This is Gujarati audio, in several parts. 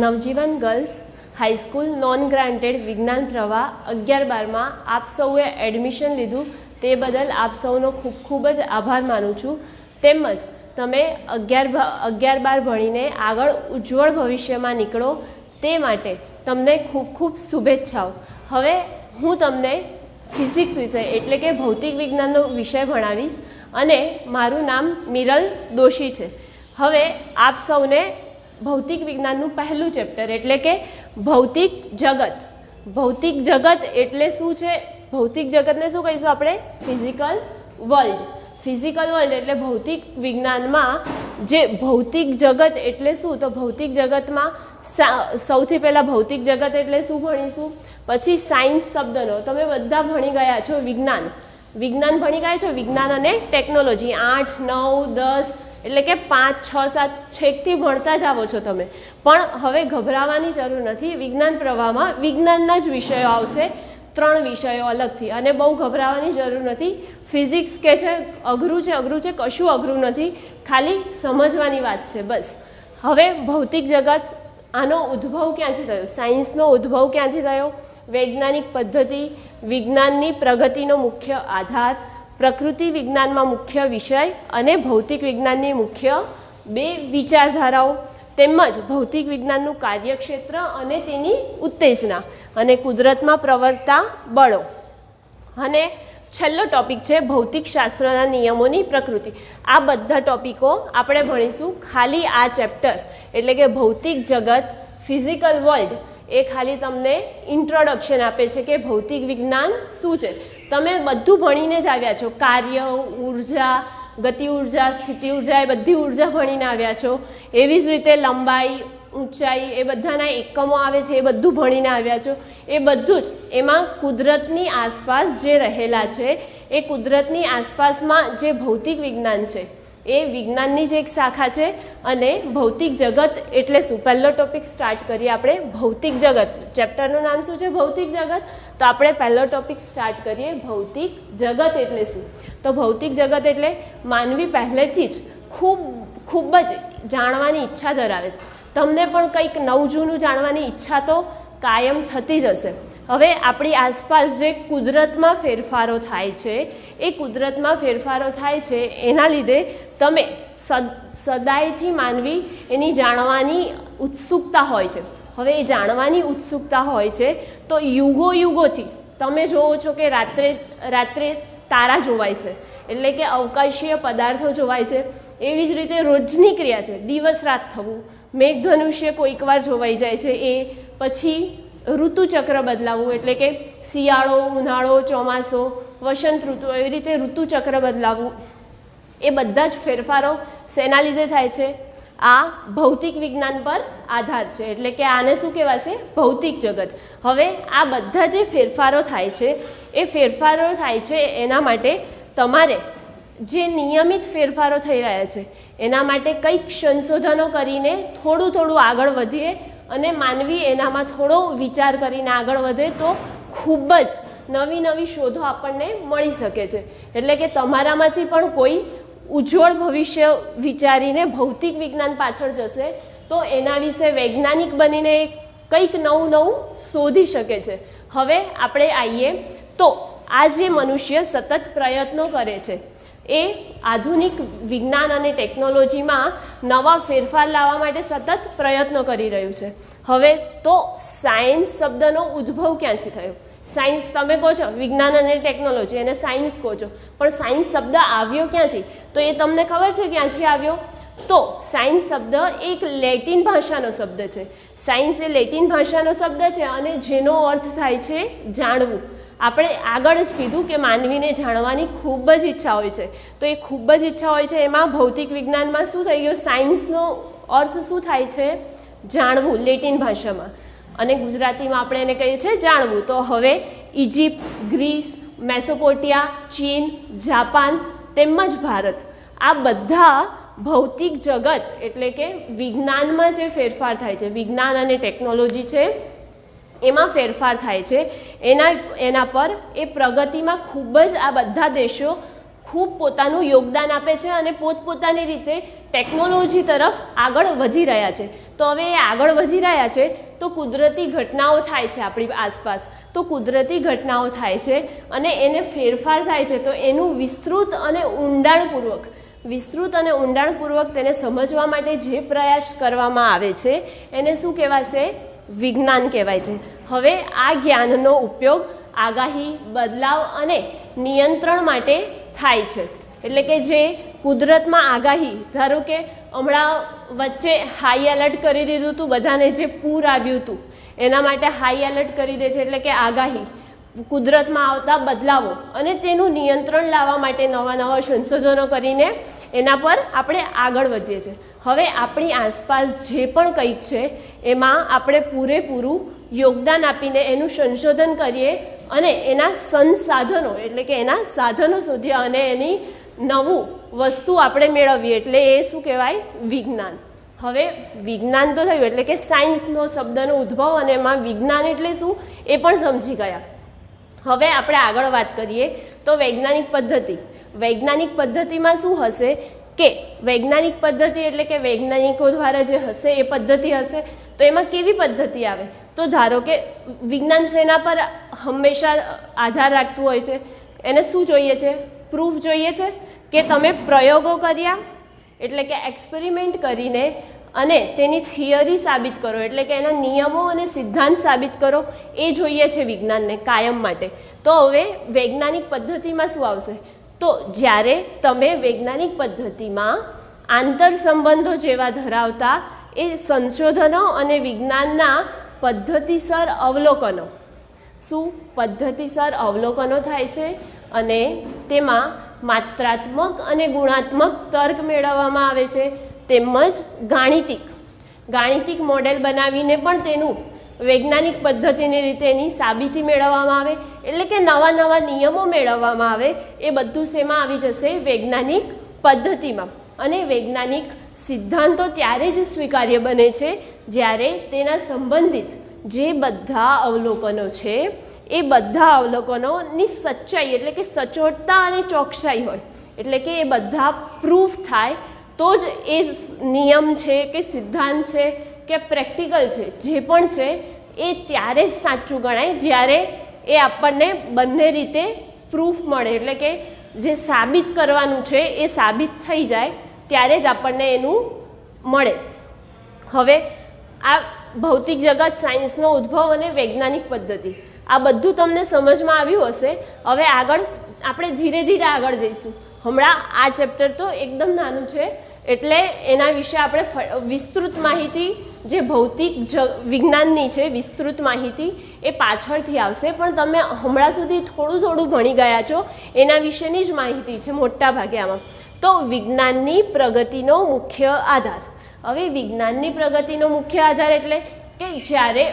નવજીવન ગર્લ્સ હાઈસ્કૂલ નોન ગ્રાન્ટેડ વિજ્ઞાન પ્રવાહ 11-12માં આપ સૌએ એડમિશન લીધું તે બદલ આપ સૌનો ખૂબ ખૂબ જ આભાર માનું છું. તેમજ તમે 11-12 ભણીને આગળ ઉજ્જવળ ભવિષ્યમાં નીકળો તે માટે તમને ખૂબ ખૂબ શુભેચ્છાઓ. હવે હું તમને ફિઝિક્સ વિષય એટલે કે ભૌતિક વિજ્ઞાનનો વિષય ભણાવીશ અને મારું નામ મિરલ દોશી છે. હવે આપ સૌને ભૌતિક વિજ્ઞાનનું પહેલું ચેપ્ટર એટલે કે ભૌતિક જગત. ભૌતિક જગત એટલે શું છે? ભૌતિક જગતને શું કહીશું આપણે? Physical world. ફિઝિકલ વર્લ્ડ એટલે ભૌતિક વિજ્ઞાનમાં જે ભૌતિક જગત એટલે શું? તો ભૌતિક જગતમાં સૌથી પહેલાં ભૌતિક જગત એટલે શું ભણીશું, પછી સાયન્સ શબ્દનો તમે બધા ભણી ગયા છો. વિજ્ઞાન ભણી ગયા છો, વિજ્ઞાન અને ટેકનોલોજી 8, 9, 10 એટલે કે 5, 6, 7 છેકથી ભણતા જ આવો છો તમે. પણ હવે ગભરાવાની જરૂર નથી. વિજ્ઞાન પ્રવાહમાં વિજ્ઞાનના જ વિષયો આવશે, 3 વિષયો અલગથી, અને બહુ ગભરાવાની જરૂર નથી. ફિઝિક્સ કે છે અઘરું છે, કશું અઘરું નથી, ખાલી સમજવાની વાત છે બસ. હવે ભૌતિક જગત, આનો ઉદ્ભવ ક્યાંથી થયો? સાયન્સનો ઉદ્ભવ ક્યાંથી થયો? વૈજ્ઞાનિક પદ્ધતિ, વિજ્ઞાનની પ્રગતિનો મુખ્ય આધાર, પ્રકૃતિ વિજ્ઞાનમાં મુખ્ય વિષય અને ભૌતિક વિજ્ઞાનની મુખ્ય 2 વિચારધારાઓ, તેમજ ભૌતિક વિજ્ઞાનનું કાર્યક્ષેત્ર અને તેની ઉત્તેજના, અને કુદરતમાં પ્રવર્તતા બળો. અને છેલ્લો ટોપિક છે ભૌતિક શાસ્ત્રના નિયમોની પ્રકૃતિ. આ બધા ટોપિકો આપણે ભણીશું. ખાલી આ ચેપ્ટર એટલે કે ભૌતિક જગત, ફિઝિકલ વર્લ્ડ, એ ખાલી તમને ઇન્ટ્રોડક્શન આપે છે કે ભૌતિક વિજ્ઞાન શું છે. તમે બધું ભણીને જ આવ્યા છો. કાર્ય, ઉર્જા, ગતિ ઉર્જા, સ્થિતિ ઉર્જા, એ બધી ઉર્જા ભણીને આવ્યા છો. એવી જ રીતે લંબાઈ, ઊંચાઈ, એ બધાના એકમો આવે છે, એ બધું ભણીને આવ્યા છો. એ બધું જ એમાં કુદરતની આસપાસ જે રહેલા છે, એ કુદરતની આસપાસમાં જે ભૌતિક વિજ્ઞાન છે એ વિજ્ઞાનની જ એક શાખા છે. અને ભૌતિક જગત એટલે શું? પહેલો ટોપિક સ્ટાર્ટ કરીએ આપણે. ભૌતિક જગત ચેપ્ટરનું નામ શું છે? ભૌતિક જગત. તો આપણે પહેલો ટોપિક સ્ટાર્ટ કરીએ. ભૌતિક જગત એટલે શું? તો ભૌતિક જગત એટલે માનવી પહેલેથી જ ખૂબ જ જાણવાની ઈચ્છા ધરાવે છે. તમને પણ કંઈક નવું જૂનું જાણવાની ઈચ્છા તો કાયમ થતી જ હશે. હવે આપણી આસપાસ જે કુદરતમાં ફેરફારો થાય છે, એ કુદરતમાં ફેરફારો થાય છે એના લીધે તમે સદાયથી માનવી એની જાણવાની ઉત્સુકતા હોય છે. હવે એ જાણવાની ઉત્સુકતા હોય છે તો યુગોથી તમે જોવો છો કે રાત્રે તારા જોવાય છે, એટલે કે અવકાશીય પદાર્થો જોવાય છે. એવી જ રીતે રોજની ક્રિયા છે, દિવસ રાત થવું, મેઘધનુષ્ય કોઈક વાર જોવાઈ જાય છે. એ પછી ઋતુચક્ર બદલાવું, એટલે કે શિયાળો, ઉનાળો, ચોમાસો, વસંત ઋતુ, એવી રીતે ઋતુચક્ર બદલાવું. એ બધા જ ફેરફારો શેના લીધે થાય છે? આ ભૌતિક વિજ્ઞાન પર આધાર છે, એટલે કે આને શું કહેવાશે? ભૌતિક જગત. હવે આ બધા જે ફેરફારો થાય છે, એ ફેરફારો થાય છે એના માટે તમારે જે નિયમિત ફેરફારો થઈ રહ્યા છે એના માટે કંઈક સંશોધનો કરીને થોડું આગળ વધીએ અને માનવી એનામાં થોડો વિચાર કરીને આગળ વધે તો ખૂબ જ નવી શોધો આપણને મળી શકે છે. એટલે કે તમારામાંથી પણ કોઈ ઉજ્જવળ ભવિષ્ય વિચારીને ભૌતિક વિજ્ઞાન પાછળ જશે તો એના વિશે વૈજ્ઞાનિક બનીને કંઈક નવું શોધી શકે છે. હવે આપણે આવીએ તો આ જે મનુષ્ય સતત પ્રયત્નો કરે છે એ આધુનિક વિજ્ઞાન અને ટેકનોલોજીમાં નવા ફેરફાર લાવવા માટે સતત પ્રયત્નો કરી રહ્યું છે. હવે તો સાયન્સ શબ્દનો ઉદ્ભવ ક્યાંથી થયો? સાયન્સ તમે કહો છો, વિજ્ઞાન અને ટેકનોલોજી, એને સાયન્સ કહો છો, પણ સાયન્સ શબ્દ આવ્યો ક્યાંથી? તો એ તમને ખબર છે ક્યાંથી આવ્યો? તો સાયન્સ શબ્દ એક લેટિન ભાષાનો શબ્દ છે. સાયન્સ એ લેટિન ભાષાનો શબ્દ છે અને જેનો અર્થ થાય છે જાણવું. આપણે આગળ જ કીધું કે માનવીને જાણવાની ખૂબ જ ઈચ્છા હોય છે. તો એ ખૂબ જ ઈચ્છા હોય છે. એમાં ભૌતિક વિજ્ઞાનમાં શું થઈ ગયું? સાયન્સનો અર્થ શું થાય છે? જાણવું, લેટિન ભાષામાં. અને ગુજરાતીમાં આપણે એને કહીએ છીએ જાણવું. તો હવે ઇજિપ્ત, ગ્રીસ, મેસોપોટિયા, ચીન, જાપાન તેમજ ભારત, આ બધા ભૌતિક જગત એટલે કે વિજ્ઞાનમાં જે ફેરફાર થાય છે, વિજ્ઞાન અને ટેકનોલોજી છે એમાં ફેરફાર થાય છે, એના પર એ પ્રગતિમાં ખૂબ જ આ બધા દેશો ખૂબ પોતાનું યોગદાન આપે છે અને પોતપોતાની રીતે ટેકનોલોજી તરફ આગળ વધી રહ્યા છે. તો હવે એ આગળ વધી રહ્યા છે તો કુદરતી ઘટનાઓ થાય છે આપણી આસપાસ. તો કુદરતી ઘટનાઓ થાય છે અને એને ફેરફાર થાય છે, તો એનું વિસ્તૃત અને ઊંડાણપૂર્વક તેને સમજવા માટે જે પ્રયાસ કરવામાં આવે છે એને શું કહેવાશે? વિજ્ઞાન કહેવાય છે. હવે આ જ્ઞાનનો ઉપયોગ આગાહી, બદલાવ અને નિયંત્રણ માટે થાય છે. એટલે કે જે કુદરતમાં આગાહી, ધારો કે હમણાં વચ્ચે હાઈ એલર્ટ કરી દીધું હતું બધાને, જે પૂર આવ્યું હતું એના માટે હાઈ એલર્ટ કરી દે છે. એટલે કે આગાહી, કુદરતમાં આવતા બદલાવો અને તેનું નિયંત્રણ લાવવા માટે નવા સંશોધનો કરીને એના પર આપણે આગળ વધીએ છીએ. હવે આપણી આસપાસ જે પણ કંઈક છે એમાં આપણે પૂરેપૂરું યોગદાન આપીને એનું સંશોધન કરીએ અને એના સંસાધનો, એટલે કે એના સાધનો શોધીએ અને એની નવું વસ્તુ આપણે મેળવીએ, એટલે એ શું કહેવાય? વિજ્ઞાન. હવે વિજ્ઞાન તો થયું, એટલે કે સાયન્સનો શબ્દનો ઉદ્ભવ અને એમાં વિજ્ઞાન એટલે શું એ પણ સમજી ગયા. હવે આપણે આગળ વાત કરીએ તો વૈજ્ઞાનિક પદ્ધતિ. વૈજ્ઞાનિક પદ્ધતિમાં શું હશે કે વૈજ્ઞાનિક પદ્ધતિ એટલે કે વૈજ્ઞાનિકો દ્વારા જે હશે એ પદ્ધતિ હશે. તો એમાં કેવી પદ્ધતિ આવે? તો ધારો કે વિજ્ઞાન શેના પર હંમેશા આધાર રાખતું હોય છે? એને શું જોઈએ છે? પ્રૂફ જોઈએ છે કે તમે પ્રયોગો કર્યા, એટલે કે એક્સપેરિમેન્ટ કરીને અને તેની થિયરી સાબિત કરો, એટલે કે એના નિયમો અને સિદ્ધાંત સાબિત કરો, એ જોઈએ છે વિજ્ઞાનને કાયમ માટે. તો હવે વૈજ્ઞાનિક પદ્ધતિમાં શું આવશે? તો જ્યારે તમે વૈજ્ઞાનિક પદ્ધતિમાં આંતર સંબંધો જેવા ધરાવતા એ સંશોધનો અને વિજ્ઞાનના પદ્ધતિસર અવલોકનો, શું પદ્ધતિસર અવલોકનો થાય છે અને તેમાં માત્રાત્મક અને ગુણાત્મક તર્ક મેળવવામાં આવે છે, તેમજ ગાણિતિક મોડેલ બનાવીને પણ તેનું વૈજ્ઞાનિક પદ્ધતિની રીતે એની સાબિતી મેળવવામાં આવે, એટલે કે નવા નિયમો મેળવવામાં આવે. એ બધું શેમાં આવી જશે? વૈજ્ઞાનિક પદ્ધતિમાં. અને વૈજ્ઞાનિક સિદ્ધાંતો ત્યારે જ સ્વીકાર્ય બને છે જ્યારે તેના સંબંધિત જે બધા અવલોકનો છે એ બધા અવલોકનોની સચ્ચાઈ, એટલે કે સચોટતા અને ચોકસાઈ હોય, એટલે કે એ બધા પ્રૂફ થાય તો જ એ નિયમ છે કે સિદ્ધાંત છે કે પ્રેક્ટિકલ છે જે પણ છે એ ત્યારે જ સાચું ગણાય જ્યારે એ આપણને બંને રીતે પ્રૂફ મળે, એટલે કે જે સાબિત કરવાનું છે એ સાબિત થઈ જાય ત્યારે જ આપણને એનું મળે. હવે આ ભૌતિક જગત, સાયન્સનો ઉદ્ભવ અને વૈજ્ઞાનિક પદ્ધતિ, આ બધું તમને સમજમાં આવ્યું હશે. હવે આગળ આપણે ધીરે ધીરે આગળ જઈશું. હમણાં આ ચેપ્ટર તો એકદમ નાનું છે એટલે એના વિશે આપણે વિસ્તૃત માહિતી, જે ભૌતિક વિજ્ઞાનની છે વિસ્તૃત માહિતી, એ પાછળથી આવશે. પણ તમે હમણાં સુધી થોડું ભણી ગયા છો એના વિશેની જ માહિતી છે મોટા ભાગે આમાં. તો વિજ્ઞાનની પ્રગતિનો મુખ્ય આધાર. હવે વિજ્ઞાનની પ્રગતિનો મુખ્ય આધાર એટલે કે જ્યારે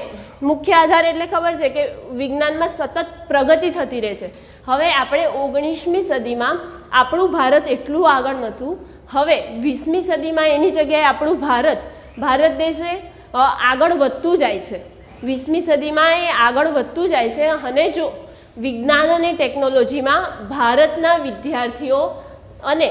મુખ્ય આધાર એટલે ખબર છે કે વિજ્ઞાનમાં સતત પ્રગતિ થતી રહે છે. હવે આપણે 19મી સદીમાં આપણું ભારત એટલું આગળ નહોતું. હવે 20મી સદીમાં એની જગ્યાએ આપણું ભારત દેશે આગળ વધતું જાય છે. 20મી સદીમાં એ આગળ વધતું જાય છે. અને જો વિજ્ઞાન અને ટેકનોલોજીમાં ભારતના વિદ્યાર્થીઓ અને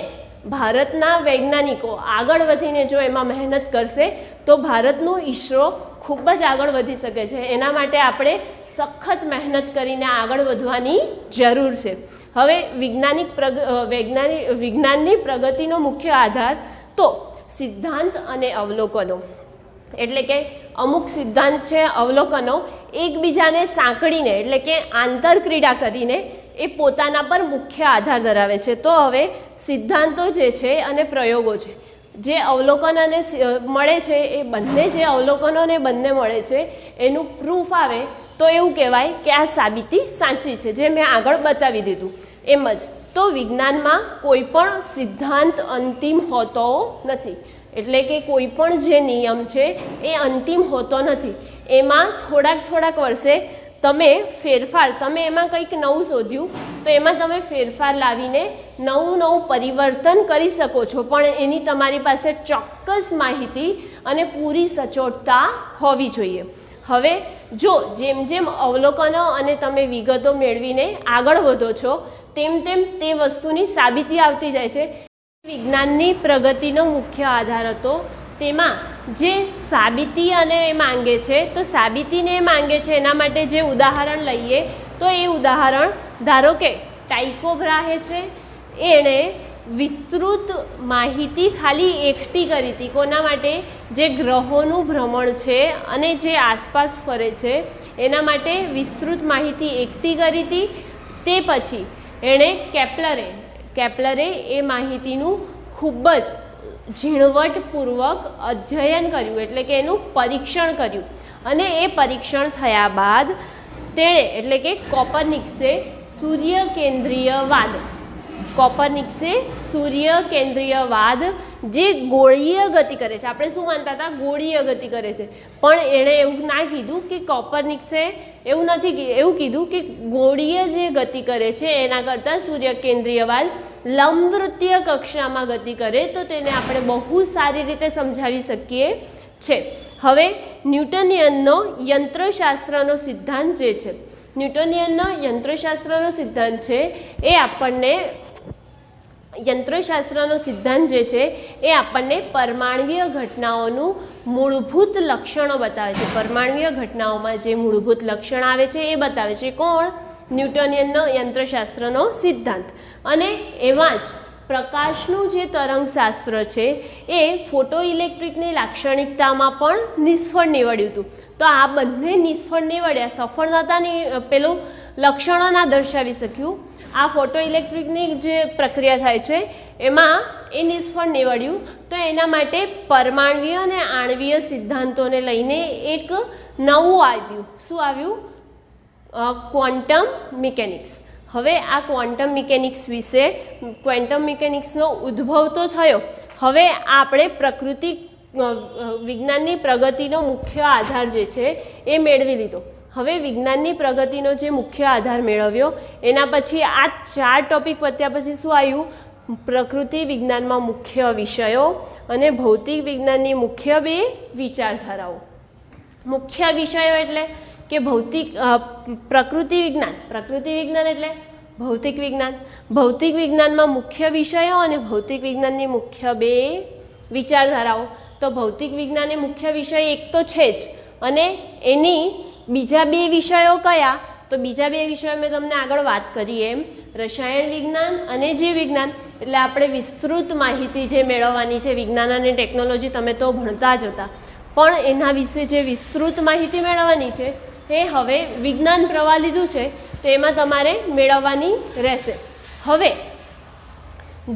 ભારતના વૈજ્ઞાનિકો આગળ વધીને જો એમાં મહેનત કરશે તો ભારતનું ઈસરો ખૂબ જ આગળ વધી શકે છે. એના માટે આપણે સખત મહેનત કરીને આગળ વધવાની જરૂર છે. હવે વિજ્ઞાનની પ્રગતિનો મુખ્ય આધાર તો સિદ્ધાંત અને અવલોકનો, એટલે કે અમુક સિદ્ધાંત છે, અવલોકનો એકબીજાને સાંકળીને, એટલે કે આંતરક્રિયા કરીને એ પોતાના પર મુખ્ય આધાર ધરાવે છે. તો હવે સિદ્ધાંતો જે છે અને પ્રયોગો છે, જે અવલોકનોને મળે છે, એ બંને જે અવલોકનોને બંને મળે છે એનું પ્રૂફ આવે તો એવું કહેવાય કે આ સાબિતી સાચી છે, જે મેં આગળ બતાવી દીધું એમ જ. તો વિજ્ઞાનમાં કોઈ પણ સિદ્ધાંત અંતિમ હોતો નથી, એટલે કે કોઈ પણ જે નિયમ છે એ અંતિમ હોતો નથી. એમાં થોડાક વર્ષે તમે એમાં કંઈક નવું શોધ્યું તો એમાં તમે ફેરફાર લાવીને નવું પરિવર્તન કરી શકો છો, પણ એની તમારી પાસે ચોક્કસ માહિતી અને પૂરી સચોટતા હોવી જોઈએ. હવે જો જેમ અવલોકનો અને તમે વિગતો મેળવીને આગળ વધો છો તેમ તેમ તે વસ્તુની સાબિતી આવતી જાય છે. વિજ્ઞાનની પ્રગતિનો મુખ્ય આધાર હતો. તેમાં જે સાબિતી અને એ માંગે છે, તો સાબિતીને એ માંગે છે એના માટે જે ઉદાહરણ લઈએ તો એ ઉદાહરણ ધારો કે ટાઇકો બ્રાહે છે, એણે વિસ્તૃત માહિતી ખાલી એકઠી કરી હતી. કોના માટે? જે ગ્રહોનું ભ્રમણ છે અને જે આસપાસ ફરે છે એના માટે વિસ્તૃત માહિતી એકઠી કરી હતી. તે પછી એણે કેપ્લરે એ માહિતીનું ખૂબ જ ઝીણવટપૂર્વક અધ્યયન કર્યું, એટલે કે એનું પરીક્ષણ કર્યું. અને એ પરીક્ષણ થયા બાદ તેણે એટલે કે કોપરનિક્સે સૂર્ય કેન્દ્રીયવાદ જે ગોળીય ગતિ કરે છે, આપણે શું માનતા હતા? ગોળીય ગતિ કરે છે, પણ એણે એવું ના કીધું કે કોપરનિક્સે એવું કીધું કે ગોળીય જે ગતિ કરે છે એના કરતાં સૂર્ય કેન્દ્રીયવાદ લંબવૃત્તીય કક્ષામાં ગતિ કરે, તો તેને આપણે બહુ સારી રીતે સમજાવી શકીએ છે. હવે ન્યૂટનિયનનો યંત્રશાસ્ત્રનો સિદ્ધાંત જે છે, ન્યૂટનિયનનો યંત્રશાસ્ત્રનો સિદ્ધાંત છે એ આપણને પરમાણ્વીય ઘટનાઓનું મૂળભૂત લક્ષણો બતાવે છે. પરમાણ્વીય ઘટનાઓમાં જે મૂળભૂત લક્ષણ આવે છે એ બતાવે છે. કોણ? ન્યૂટનિયનનો યંત્રશાસ્ત્રનો સિદ્ધાંત. અને એમાં જ પ્રકાશનું જે તરંગશાસ્ત્ર છે એ ફોટો ઇલેક્ટ્રિકની લાક્ષણિકતામાં પણ નિષ્ફળ નીવડ્યું હતું. તો આ બંને નિષ્ફળ નીવડ્યા, સફળ નહોતા, પેલું લક્ષણો ના દર્શાવી શક્યું. આ ફોટો ઇલેક્ટ્રિકની જે પ્રક્રિયા થાય છે એમાં એ નિષ્ફળ નીવડ્યું. તો એના માટે પરમાણ્વીય અને આણ્વીય સિદ્ધાંતોને લઈને એક નવું આવ્યું. શું આવ્યું? Quantum mechanics. હવે આ ક્વોન્ટમ મિકેનિક્સનો ઉદ્ભવ તો થયો. હવે આપણે વિજ્ઞાનની પ્રગતિનો મુખ્ય આધાર જે છે એ મેળવી લીધો. હવે વિજ્ઞાનની પ્રગતિનો જે મુખ્ય આધાર મેળવ્યો એના પછી આ 4 ટોપિક પત્યા પછી શું આવ્યું? પ્રકૃતિ વિજ્ઞાનમાં મુખ્ય વિષયો અને ભૌતિક વિજ્ઞાનની મુખ્ય 2 વિચારધારાઓ. મુખ્ય વિષયો એટલે કે પ્રકૃતિ વિજ્ઞાન એટલે ભૌતિક વિજ્ઞાન. ભૌતિક વિજ્ઞાનમાં મુખ્ય વિષયો અને ભૌતિક વિજ્ઞાનની મુખ્ય 2 વિચારધારાઓ. તો ભૌતિક વિજ્ઞાન એ મુખ્ય વિષય એક તો છે જ, અને એની બીજા 2 વિષયો કયા? તો બીજા 2 વિષયો મેં તમને આગળ વાત કરી એમ રસાયણ વિજ્ઞાન અને જીવ વિજ્ઞાન. એટલે આપણે વિસ્તૃત માહિતી જે મેળવવાની છે, વિજ્ઞાન અને ટેકનોલોજી તમે તો ભણતા જ હતા, પણ એના વિશે જે વિસ્તૃત માહિતી મેળવવાની છે એ હવે વિજ્ઞાન પ્રવાહ લીધું છે તો એમાં તમારે મેળવવાની રહેશે. હવે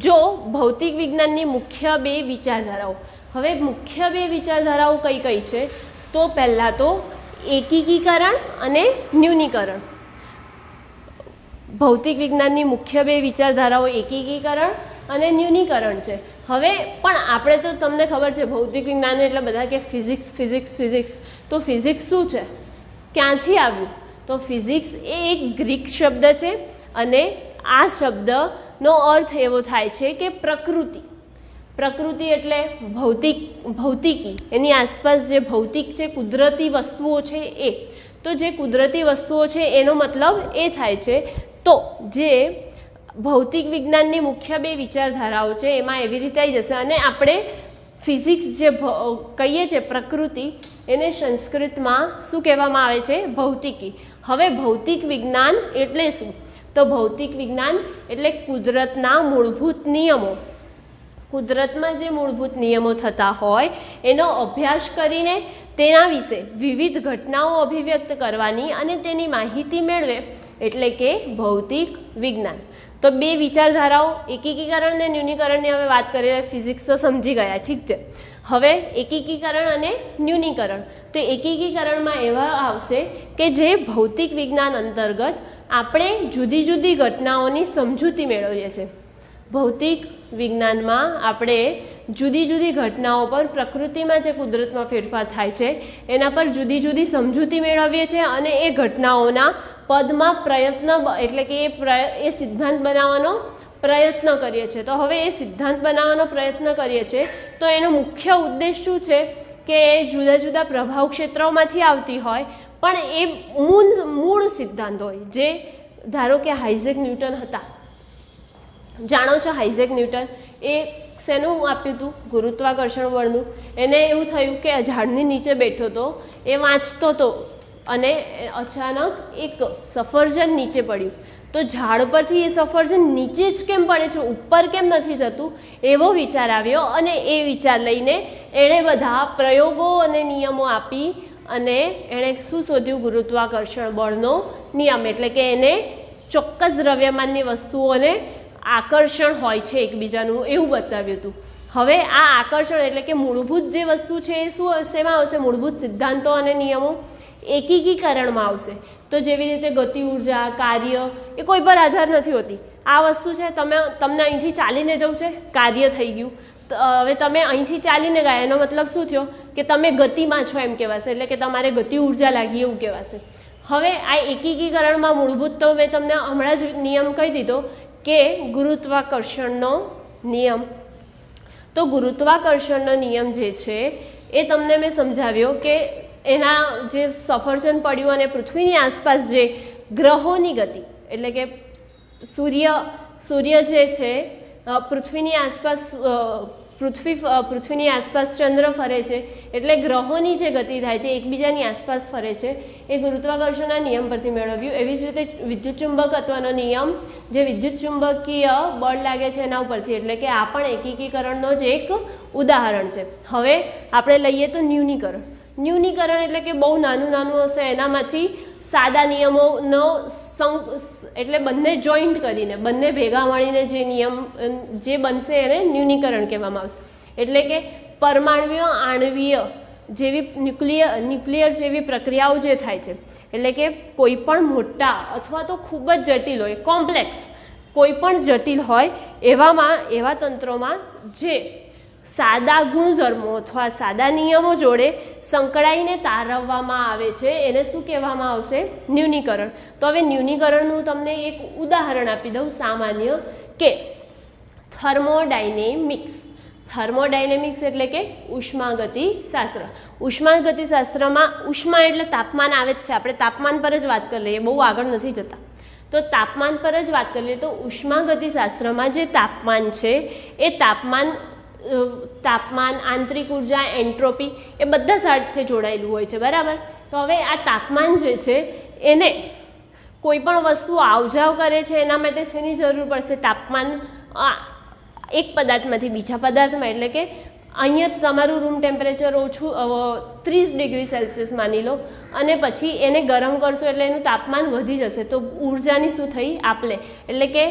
જો ભૌતિક વિજ્ઞાનની મુખ્ય 2 વિચારધારાઓ, હવે મુખ્ય 2 વિચારધારાઓ કઈ કઈ છે? તો પહેલાં તો એકીકીકરણ અને ન્યૂનીકરણ. ભૌતિક વિજ્ઞાનની મુખ્ય 2 વિચારધારાઓ એકીકીકરણ અને ન્યૂનીકરણ છે. હવે પણ આપણે તો તમને ખબર છે ભૌતિક વિજ્ઞાન એટલે બધા કે ફિઝિક્સ. તો ફિઝિક્સ શું છે? ક્યાંથી આવ્યું? તો ફિઝિક્સ એ એક ગ્રીક શબ્દ છે અને આ શબ્દનો અર્થ એવો થાય છે કે પ્રકૃતિ એટલે ભૌતિકી, એની આસપાસ જે ભૌતિક છે, કુદરતી વસ્તુઓ છે એ. તો જે કુદરતી વસ્તુઓ છે એનો મતલબ એ થાય છે. તો જે ભૌતિક વિજ્ઞાનની મુખ્ય 2 વિચારધારાઓ છે એમાં એવી રીતે આવી જશે. અને આપણે ફિઝિક્સ જે કહીએ છીએ પ્રકૃતિ, એને સંસ્કૃતમાં શું કહેવામાં આવે છે? ભૌતિકી. હવે ભૌતિક વિજ્ઞાન એટલે શું? તો ભૌતિક વિજ્ઞાન એટલે કુદરતના મૂળભૂત નિયમો, કુદરતમાં જે મૂળભૂત નિયમો થતા હોય એનો અભ્યાસ કરીને તેના વિશે વિવિધ ઘટનાઓ અભિવ્યક્ત કરવાની અને તેની માહિતી મેળવે એટલે કે ભૌતિક વિજ્ઞાન. તો 2 વિચારધારાઓ એકીકીકરણ અને ન્યૂનીકરણની હવે વાત કરીએ. ફિઝિક્સ તો સમજી ગયા, ઠીક છે. હવે એકીકીકરણ અને ન્યૂનીકરણ. તો એકીકીકરણમાં એવા આવશે કે જે ભૌતિક વિજ્ઞાન અંતર્ગત આપણે જુદી જુદી ઘટનાઓની સમજૂતી મેળવીએ છીએ. ભૌતિક વિજ્ઞાનમાં આપણે જુદી જુદી ઘટનાઓ પર, પ્રકૃતિમાં જે કુદરતમાં ફેરફાર થાય છે એના પર જુદી જુદી સમજૂતી મેળવીએ છીએ અને એ ઘટનાઓના પદમાં પ્રયત્ન એટલે કે એ સિદ્ધાંત બનાવવાનો પ્રયત્ન કરીએ છીએ. તો હવે એ સિદ્ધાંત બનાવવાનો પ્રયત્ન કરીએ છીએ તો એનો મુખ્ય ઉદ્દેશ શું છે કે જુદા જુદા પ્રભાવ ક્ષેત્રોમાંથી આવતી હોય પણ એ મૂળ સિદ્ધાંત હોય. જે ધારો કે આઇઝેક ન્યૂટન હતા, જાણો છો આઇઝેક ન્યૂટન એ શેનું આપ્યું હતું? ગુરુત્વાકર્ષણ બળનું. એને એવું થયું કે ઝાડની નીચે બેઠો હતો, એ વાંચતો હતો અને અચાનક એક સફરજન નીચે પડ્યું. તો ઝાડ પરથી એ સફરજન નીચે જ કેમ પડે છે, ઉપર કેમ નથી જતું? એવો વિચાર આવ્યો અને એ વિચાર લઈને એણે બધા પ્રયોગો અને નિયમો આપી અને એણે શું શોધ્યું? ગુરુત્વાકર્ષણ બળનો નિયમ. એટલે કે એને ચોક્કસ દ્રવ્યમાનની વસ્તુઓને આકર્ષણ હોય છે એકબીજાનું, એવું બતાવ્યું હતું. હવે આ આકર્ષણ એટલે કે મૂળભૂત જે વસ્તુ છે એ શું શેમાં આવશે? મૂળભૂત સિદ્ધાંતો અને નિયમો એકીકરણમાં આવશે. તો જેવી રીતે ગતિ ઉર્જા, કાર્ય એ કોઈ પર આધાર નથી હોતી. આ વસ્તુ છે, તમને અહીંથી ચાલીને જવું છે, કાર્ય થઈ ગયું. હવે તમે અહીંથી ચાલીને ગયા, એનો મતલબ શું થયો? કે તમે ગતિમાં છો એમ કહેવાશે, એટલે કે તમારે ગતિ ઉર્જા લાગી એવું કહેવાશે. હવે આ એકીકરણમાં મૂળભૂત તો મેં તમને હમણાં જ નિયમ કહી દીધો કે ગુરુત્વાકર્ષણનો નિયમ. તો ગુરુત્વાકર્ષણનો નિયમ જે છે એ તમને મેં સમજાવ્યો કે એના જે સફરજન પડ્યું અને પૃથ્વીની આસપાસ જે ગ્રહોની ગતિ, એટલે કે સૂર્ય જે છે પૃથ્વીની આસપાસ, પૃથ્વીની આસપાસ ચંદ્ર ફરે છે, એટલે ગ્રહોની જે ગતિ થાય છે એકબીજાની આસપાસ ફરે છે, એ ગુરુત્વાકર્ષણના નિયમ પરથી મેળવ્યું. એવી જ રીતે વિદ્યુત ચુંબકત્વનો નિયમ, જે વિદ્યુત ચુંબકીય બળ લાગે છે એના ઉપરથી, એટલે કે આ પણ એકીકરણનો જ એક ઉદાહરણ છે. હવે આપણે લઈએ તો ન્યૂનીકરણ. ન્યૂનીકરણ એટલે કે બહુ નાનું નાનું હશે, એનામાંથી સાદા નિયમોનો એટલે બંને જોઈન્ટ કરીને, બંને ભેગા મળીને જે નિયમ જે બનશે એને ન્યૂનીકરણ કહેવામાં આવશે. એટલે કે પરમાણ્વીય, આણ્વીય જેવી ન્યુક્લિયર જેવી પ્રક્રિયાઓ જે થાય છે, એટલે કે કોઈ પણ મોટા અથવા તો ખૂબ જ જટિલ હોય, કોમ્પ્લેક્સ કોઈ પણ જટિલ હોય એવા તંત્રોમાં જે સાદા ગુણધર્મો અથવા સાદા નિયમો જોડે સંકળાઈને તારવવામાં આવે છે એને શું કહેવામાં આવશે? ન્યૂનીકરણ. તો હવે ન્યૂનીકરણનું તમને એક ઉદાહરણ આપી દઉં સામાન્ય, કે થર્મોડાયનેમિક્સ. થર્મોડાયનેમિક્સ એટલે કે ઉષ્માગતિશાસ્ત્ર. ઉષ્માગતિશાસ્ત્રમાં ઉષ્મા એટલે તાપમાન આવે જ છે, આપણે તાપમાન પર જ વાત કરી લઈએ, બહુ આગળ નથી જતા. તો તાપમાન પર જ વાત કરી લઈએ તો ઉષ્માગતિશાસ્ત્રમાં જે તાપમાન છે એ તાપમાન, આંતરિક ઉર્જા, એન્ટ્રોપી એ બધા સાથે જોડાયેલું હોય છે, બરાબર. તો હવે આ તાપમાન જે છે એને કોઈ પણ વસ્તુ આવજાવ કરે છે એના માટે શેની જરૂર પડશે? તાપમાન એક પદાર્થમાંથી બીજા પદાર્થમાં, એટલે કે અહીંયા તમારું રૂમ ટેમ્પરેચર ઓછું 30 ડિગ્રી સેલ્સિયસ માની લો, અને પછી એને ગરમ કરશો એટલે એનું તાપમાન વધી જશે, તો ઉર્જાની શું થઈ? આપલે. એટલે કે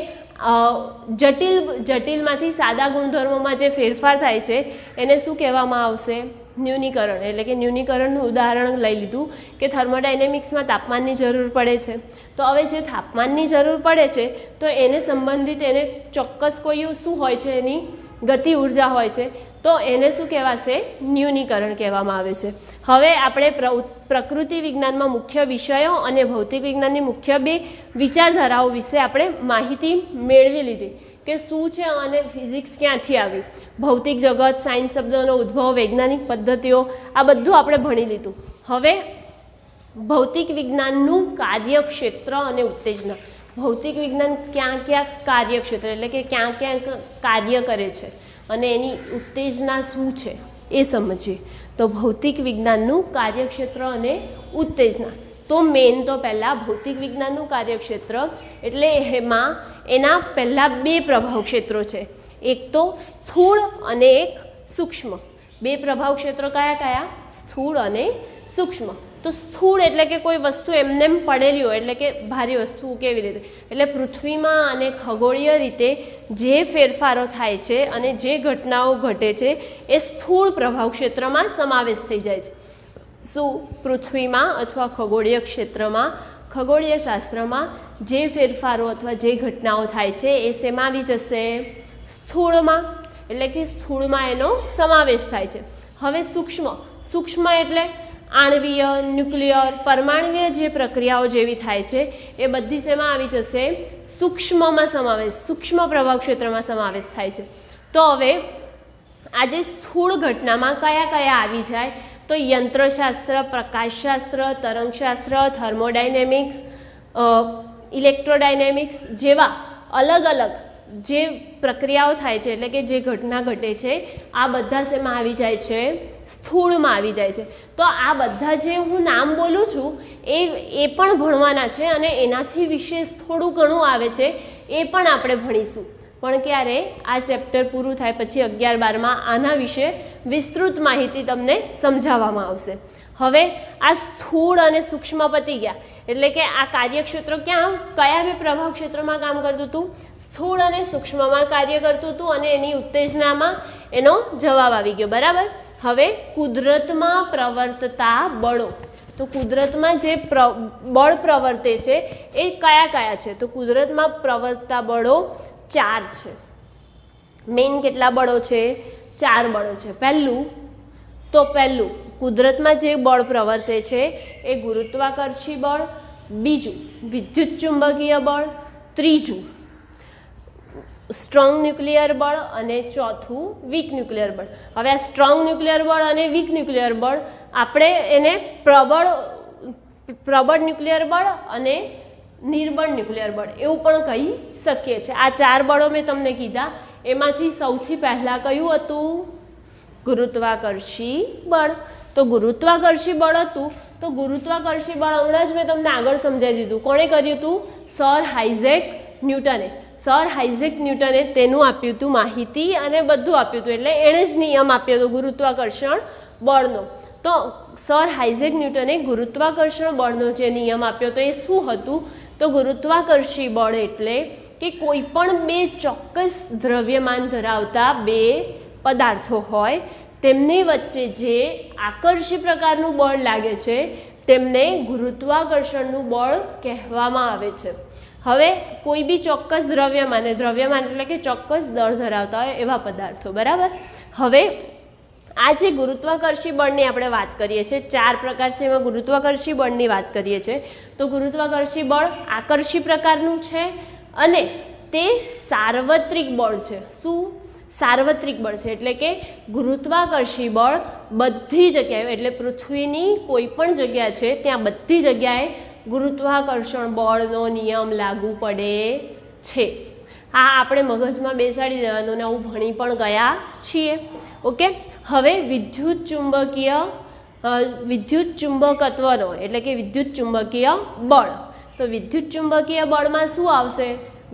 જટિલમાંથી સાદા ગુણધર્મોમાં જે ફેરફાર થાય છે એને શું કહેવામાં આવશે? ન્યૂનીકરણ. એટલે કે ન્યૂનીકરણનું ઉદાહરણ લઈ લીધું કે થર્મોડાયનેમિક્સમાં તાપમાનની જરૂર પડે છે. તો હવે જે તાપમાનની જરૂર પડે છે તો એને સંબંધિત એને ચોક્કસ કોઈ શું હોય છે? એની ગતિ ઉર્જા હોય છે, તો એને શું કહેવાશે? ન્યૂનીકરણ કહેવામાં આવે છે. હવે આપણે પ્રકૃતિ વિજ્ઞાનમાં મુખ્ય વિષયો અને ભૌતિક વિજ્ઞાનની મુખ્ય બે વિચારધારાઓ વિશે આપણે માહિતી મેળવી લીધી કે શું છે અને ફિઝિક્સ ક્યાંથી આવી, ભૌતિક જગત, સાયન્સ શબ્દોનો ઉદ્ભવ, વૈજ્ઞાનિક પદ્ધતિઓ, આ બધું આપણે ભણી લીધું. હવે ભૌતિક વિજ્ઞાનનું કાર્યક્ષેત્ર અને ઉત્તેજના. ભૌતિક વિજ્ઞાન ક્યાં ક્યાં કાર્યક્ષેત્ર એટલે કે ક્યાં ક્યાં કાર્ય કરે છે અને એની ઉત્તેજના શું છે એ સમજીએ. તો ભૌતિક વિજ્ઞાનનું કાર્યક્ષેત્ર અને ઉત્તેજના. તો મેઇન તો પહેલાં ભૌતિક વિજ્ઞાનનું કાર્યક્ષેત્ર એટલે એમાં એના પહેલાં બે પ્રભાવ ક્ષેત્રો છે, એક તો સ્થૂળ અને એક સૂક્ષ્મ. બે પ્રભાવ ક્ષેત્રો કયા કયા? સ્થૂળ અને સૂક્ષ્મ. તો સ્થૂળ એટલે કે કોઈ વસ્તુ એમને પડેલી હોય, એટલે કે ભારે વસ્તુ. કેવી રીતે? એટલે પૃથ્વીમાં અને ખગોળીય રીતે જે ફેરફારો થાય છે અને જે ઘટનાઓ ઘટે છે એ સ્થૂળ પ્રભાવ ક્ષેત્રમાં સમાવેશ થઈ જાય છે. શું? પૃથ્વીમાં અથવા ખગોળીય ક્ષેત્રમાં, ખગોળીય શાસ્ત્રમાં જે ફેરફારો અથવા જે ઘટનાઓ થાય છે એ શેમાં આવી જશે? સ્થૂળમાં. એટલે કે સ્થૂળમાં એનો સમાવેશ થાય છે. હવે સૂક્ષ્મ. સૂક્ષ્મ એટલે આણ્વીય, ન્યુક્લિયર, પરમાણ્વીય જે પ્રક્રિયાઓ જેવી થાય છે એ બધી શેમાં આવી જશે? સૂક્ષ્મમાં સમાવેશ, સૂક્ષ્મ પ્રભાવ ક્ષેત્રમાં સમાવેશ થાય છે. તો હવે આજે સ્થૂળ ઘટનામાં કયા કયા આવી જાય? તો યંત્રશાસ્ત્ર, પ્રકાશશાસ્ત્ર, તરંગશાસ્ત્ર, થર્મોડાયનેમિક્સ, ઇલેક્ટ્રોડાયનેમિક્સ જેવા અલગ અલગ જે પ્રક્રિયાઓ થાય છે એટલે કે જે ઘટના ઘટે છે આ બધા શેમાં આવી જાય છે? સ્થૂળમાં આવી જાય છે. તો આ બધા જે હું નામ બોલું છું એ પણ ભણવાના છે અને એનાથી વિશેષ થોડું ઘણું આવે છે એ પણ આપણે ભણીશું. પણ ક્યારે? આ ચેપ્ટર પૂરું થાય પછી 11-12માં આના વિશે વિસ્તૃત માહિતી તમને સમજાવવામાં આવશે. હવે આ સ્થૂળ અને સૂક્ષ્મ પતી ગયા એટલે કે આ કાર્યક્ષેત્ર કયા બે પ્રભાવ ક્ષેત્રમાં કામ કરતું હતું? સ્થૂળ અને સૂક્ષ્મમાં કાર્ય કરતું હતું અને એની ઉત્તેજનામાં એનો જવાબ આવી ગયો. બરાબર. હવે કુદરતમાં પ્રવર્તતા બળો. તો કુદરતમાં જે બળ પ્રવર્તે છે એ કયા કયા છે? તો કુદરતમાં પ્રવર્તતા બળો 4 છે. મેઇન કેટલા બળો છે? 4 બળો છે. પહેલું કુદરતમાં જે બળ પ્રવર્તે છે એ ગુરુત્વાકર્ષી બળ, બીજું વિદ્યુત ચુંબકીય બળ, ત્રીજું સ્ટ્રોંગ ન્યુક્લિયર બળ અને ચોથું વીક ન્યુક્લિયર બળ. હવે આ સ્ટ્રોંગ ન્યુક્લિયર બળ અને વીક ન્યુક્લિયર બળ આપણે એને પ્રબળ ન્યુક્લિયર બળ અને નિર્બળ ન્યુક્લિયર બળ એવું પણ કહી શકીએ છીએ. આ 4 બળો મેં તમને કીધા એમાંથી સૌથી પહેલા કયું હતું? ગુરુત્વાકર્ષી બળ. તો ગુરુત્વાકર્ષી બળ હતું તો ગુરુત્વાકર્ષી બળ હમણાં જ મેં તમને આગળ સમજાવી દીધું. કોણે કર્યું હતું? સર આઇઝેક ન્યૂટને. સર આઇઝેક ન્યૂટને તેનું આપ્યું હતું માહિતી અને બધું આપ્યું હતું એટલે એણે જ નિયમ આપ્યો હતો ગુરુત્વાકર્ષણ બળનો. તો સર આઇઝેક ન્યૂટને ગુરુત્વાકર્ષણ બળનો જે નિયમ આપ્યો હતો એ શું હતું? તો ગુરુત્વાકર્ષી બળ એટલે કે કોઈ પણ બે ચોક્કસ દ્રવ્યમાન ધરાવતા બે પદાર્થો હોય તેમની વચ્ચે જે આકર્ષી પ્રકારનું બળ લાગે છે તેમને ગુરુત્વાકર્ષણનું બળ કહેવામાં આવે છે. હવે કોઈ બી ચોક્કસ દ્રવ્યમાન એટલે કે ચોક્કસ દળ ધરાવતા હોય એવા પદાર્થો. બરાબર. હવે આ જે ગુરુત્વાકર્ષી બળની આપણે વાત કરીએ છીએ 4 પ્રકાર છે એમાં ગુરુત્વાકર્ષી બળની વાત કરીએ છીએ તો ગુરુત્વાકર્ષી બળ આકર્ષી પ્રકારનું છે અને તે સાર્વત્રિક બળ છે. શું? સાર્વત્રિક બળ છે એટલે કે ગુરુત્વાકર્ષી બળ બધી જગ્યાએ એટલે પૃથ્વીની કોઈ પણ જગ્યા છે ત્યાં બધી જગ્યાએ ગુરુત્વાકર્ષણ બળનો નિયમ લાગુ પડે છે. આ આપણે મગજમાં બેસાડી દેવાનું ને આવું ભણી પણ ગયા છીએ. ઓકે. હવે વિદ્યુત ચુંબકત્વનો એટલે કે વિદ્યુત ચુંબકીય બળ. તો વિદ્યુત ચુંબકીય બળમાં શું આવશે?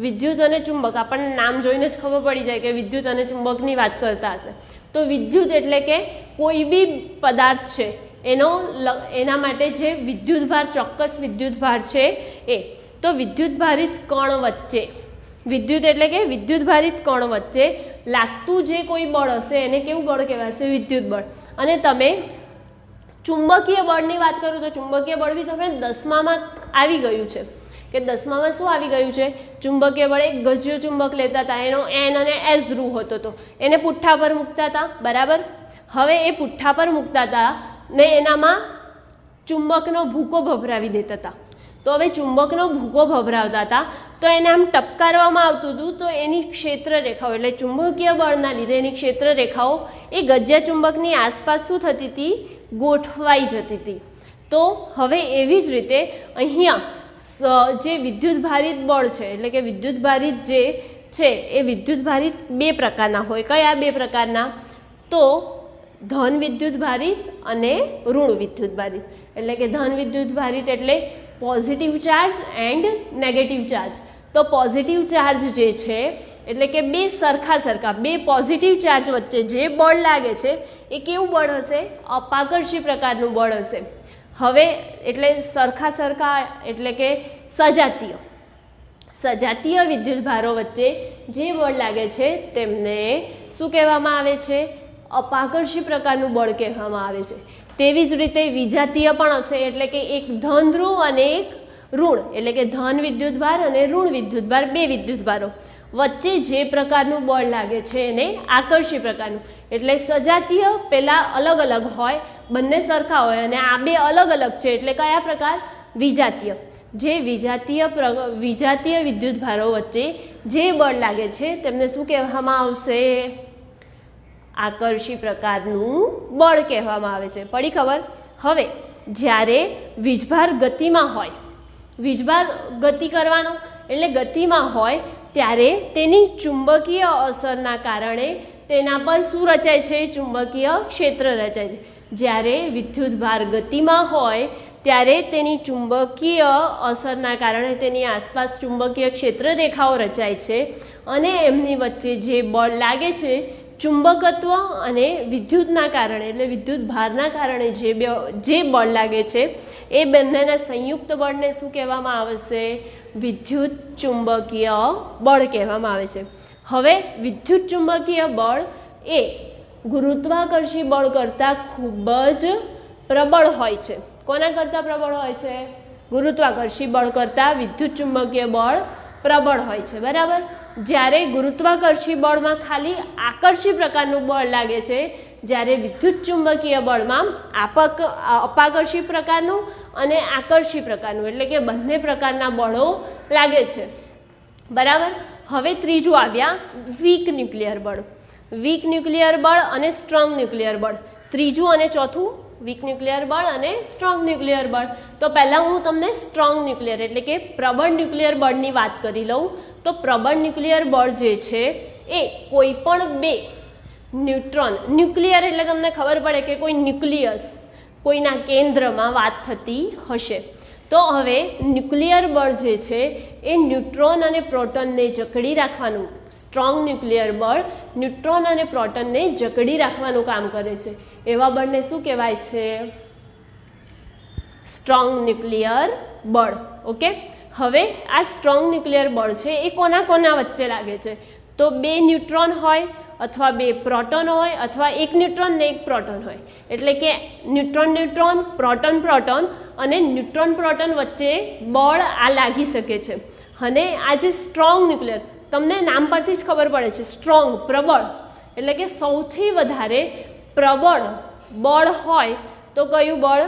વિદ્યુત અને ચુંબક. આપણને નામ જોઈને જ ખબર પડી જાય કે વિદ્યુત અને ચુંબકની વાત કરતા હશે. તો વિદ્યુત એટલે કે કોઈ બી પદાર્થ છે એના માટે જે વિદ્યુતભાર ચોક્કસ વિદ્યુતભાર છે એ. તો વિદ્યુતભારિત કણ વચ્ચે વિદ્યુત એટલે કે વિદ્યુતભારિત કણ વચ્ચે લાગતું જે કોઈ બળ હશે એને કેવું બળ કહેવાશે? વિદ્યુત બળ. અને તમે ચુંબકીય બળની વાત કરો તો ચુંબકીય બળ બી તમે 10મામાં આવી ગયું છે કે 10મામાં શું આવી ગયું છે? ચુંબકીય બળ. એક ગજ્યો ચુંબક લેતા હતા એનો N અને S ધ્રુવ હતો તો એને પુઠ્ઠા પર મૂકતા હતા. બરાબર. હવે એ પુઠ્ઠા પર મૂકતા હતા ને એનામાં ચુંબકનો ભૂકો ભભરાવી દેતા હતા. તો હવે ચુંબકનો ભૂકો ભભરાવતા હતા તો એને આમ ટપકારવામાં આવતું હતું તો એની ક્ષેત્ર રેખાઓ એટલે ચુંબકીય બળના લીધે એની ક્ષેત્ર રેખાઓ એ ગજ્યા ચુંબકની આસપાસ શું થતી હતી? ગોઠવાઈ જતી હતી. તો હવે એવી જ રીતે અહીંયા જે વિદ્યુતભારિત બળ છે એટલે કે વિદ્યુતભારિત જે છે એ વિદ્યુતભારિત 2 પ્રકારના હોય. કયા 2 પ્રકારના? તો ધન વિદ્યુતભારિત અને ઋણ વિદ્યુતભારિત. એટલે કે ધન વિદ્યુતભારિત એટલે positive charge and negative charge. તો પોઝિટિવ ચાર્જ જે છે એટલે કે બે સરખા બે પોઝિટિવ ચાર્જ વચ્ચે જે બળ લાગે છે એ કેવું બળ હશે? અપાકર્ષી પ્રકારનું બળ હશે. હવે એટલે સરખા એટલે કે સજાતીય વિદ્યુતભારો વચ્ચે જે બળ લાગે છે તેમને શું કહેવામાં આવે છે? અપાકર્ષી પ્રકારનું બળ કહેવામાં આવે છે. તેવી જ રીતે વિજાતીય પણ હશે એટલે કે એક ધન ધ્રુવ અને એક ઋણ એટલે કે ધન વિદ્યુતભાર અને ઋણ વિદ્યુતભાર 2 વિદ્યુતભારો વચ્ચે જે પ્રકારનું બળ લાગે છે એને આકર્ષી પ્રકારનું. એટલે સજાતીય પેલા અલગ અલગ હોય બંને સરખા હોય અને આ 2 અલગ અલગ છે એટલે કયા પ્રકાર? વિજાતીય. જે વિજાતીય વિદ્યુતભારો વચ્ચે જે બળ લાગે છે તેમને શું કહેવામાં આવશે? આકર્ષી પ્રકારનું બળ કહેવામાં આવે છે. પડી ખબર? હવે જ્યારે વીજભાર ગતિમાં હોય વીજભાર ગતિ કરવાનો એટલે ગતિમાં હોય ત્યારે તેની ચુંબકીય અસરના કારણે તેના પર શું રચાય છે? ચુંબકીય ક્ષેત્ર રચાય છે. જ્યારે વિદ્યુતભાર ગતિમાં હોય ત્યારે તેની ચુંબકીય અસરના કારણે તેની આસપાસ ચુંબકીય ક્ષેત્ર રેખાઓ રચાય છે અને એમની વચ્ચે જે બળ લાગે છે ચુંબકત્વ અને વિદ્યુતના કારણે એટલે વિદ્યુત ભારના કારણે જે બળ લાગે છે એ બંનેના સંયુક્ત બળને શું કહેવામાં આવે છે? વિદ્યુત ચુંબકીય બળ કહેવામાં આવે છે. હવે વિદ્યુત ચુંબકીય બળ એ ગુરુત્વાકર્ષી બળ કરતાં ખૂબ જ પ્રબળ હોય છે. કોના કરતાં પ્રબળ હોય છે? ગુરુત્વાકર્ષી બળ કરતાં વિદ્યુત ચુંબકીય બળ પ્રબળ હોય છે. બરાબર. જ્યારે ગુરુત્વાકર્ષી બળમાં ખાલી આકર્ષી પ્રકારનું બળ લાગે છે, જ્યારે વિદ્યુત ચુંબકીય બળમાં અપાકર્ષી પ્રકારનું અને આકર્ષી પ્રકારનું એટલે કે બંને પ્રકારના બળો લાગે છે. બરાબર. હવે ત્રીજું આવ્યા વીક ન્યુક્લિયર બળ. વીક ન્યુક્લિયર બળ અને સ્ટ્રોંગ ન્યુક્લિયર બળ. ત્રીજું અને ચોથું વીક ન્યુક્લિયર બળ અને સ્ટ્રોંગ ન્યુક્લિયર બળ. તો પહેલાં હું તમને સ્ટ્રોંગ ન્યુક્લિયર એટલે કે પ્રબળ ન્યુક્લિયર બળની વાત કરી લઉં. તો પ્રબળ ન્યુક્લિયર બળ જે છે એ કોઈ પણ બે ન્યુટ્રોન, ન્યુક્લિયર એટલે તમને ખબર પડે કે કોઈ ન્યુક્લિયસ, કોઈના કેન્દ્રમાં વાત થતી હશે. તો હવે ન્યુક્લિયર બળ જે છે એ ન્યુટ્રોન અને પ્રોટોનને જકડી રાખવાનું, સ્ટ્રોંગ ન્યુક્લિયર બળ ન્યુટ્રોન અને પ્રોટોનને જકડી રાખવાનું કામ કરે છે. એવા બળને શું કહેવાય છે? સ્ટ્રોંગ ન્યુક્લિયર બળ. ઓકે. હવે આ સ્ટ્રોંગ ન્યુક્લિયર બળ છે એ કોના કોના વચ્ચે લાગે છે? તો બે ન્યુટ્રોન હોય અથવા બે પ્રોટોન હોય અથવા એક ન્યુટ્રોન ને એક પ્રોટોન હોય. એટલે કે ન્યુટ્રોન ન્યુટ્રોન, પ્રોટોન પ્રોટોન અને ન્યુટ્રોન પ્રોટોન વચ્ચે બળ આ લાગી શકે છે. અને આ જે સ્ટ્રોંગ ન્યુક્લિયર, તમને નામ પરથી જ ખબર પડે છે, સ્ટ્રોંગ પ્રબળ એટલે કે સૌથી વધારે પ્રબળ બળ હોય તો કયું બળ?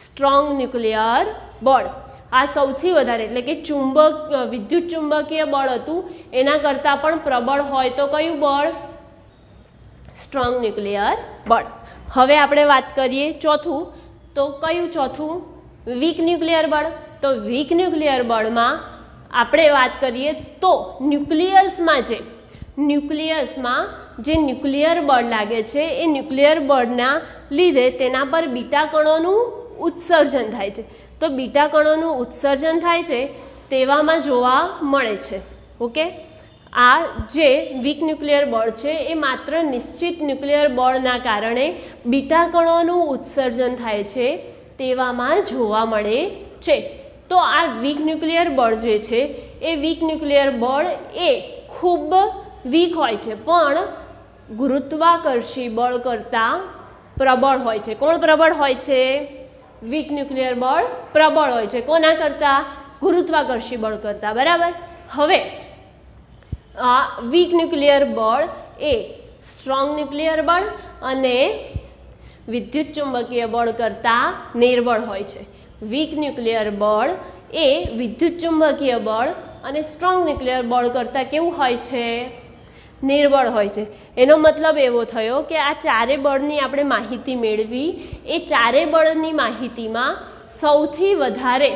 સ્ટ્રોંગ ન્યુક્લિયર બળ. આ સૌથી વધારે એટલે કે વિદ્યુત ચુંબકીય બળ હતું એના કરતાં પણ પ્રબળ હોય તો કયું બળ? સ્ટ્રોંગ ન્યુક્લિયર બળ. હવે આપણે વાત કરીએ ચોથું. તો કયું ચોથું? વીક ન્યુક્લિયર બળ. તો વીક ન્યુક્લિયર બળમાં આપણે વાત કરીએ તો ન્યુક્લિયસમાં જે ન્યુક્લિયર બળ લાગે છે એ ન્યુક્લિયર બળના લીધે તેના પર બીટા કણોનું ઉત્સર્જન થાય છે. તો બીટા કણોનું ઉત્સર્જન થાય છે તેવામાં જોવા મળે છે. ઓકે. આ જે વીક ન્યુક્લિયર બળ છે એ માત્ર નિશ્ચિત ન્યુક્લિયર બળના કારણે બીટા કણોનું ઉત્સર્જન થાય છે તેવામાં જોવા મળે છે. તો આ વીક ન્યુક્લિયર બળ જે છે એ વીક ન્યુક્લિયર બળ એ ખૂબ વીક હોય છે પણ ગુરુત્વાકર્ષી બળ કરતાં પ્રબળ હોય છે. કોણ પ્રબળ હોય છે? વીક ન્યુક્લિયર બળ પ્રબળ હોય છે. કોના કરતાં? ગુરુત્વાકર્ષી બળ કરતાં. બરાબર. હવે આ વીક ન્યુક્લિયર બળ એ સ્ટ્રોંગ ન્યુક્લિયર બળ અને વિદ્યુત ચુંબકીય બળ કરતાં નિર્બળ હોય છે. વીક ન્યુક્લિયર બળ એ વિદ્યુત ચુંબકીય બળ અને સ્ટ્રોંગ ન્યુક્લિયર બળ કરતાં કેવું હોય છે? નિર્બળ હોય છે. એનો મતલબ એવો થયો કે આ ચારે બળની આપણે માહિતી મેળવી. એ ચારે બળની માહિતીમાં સૌથી વધારે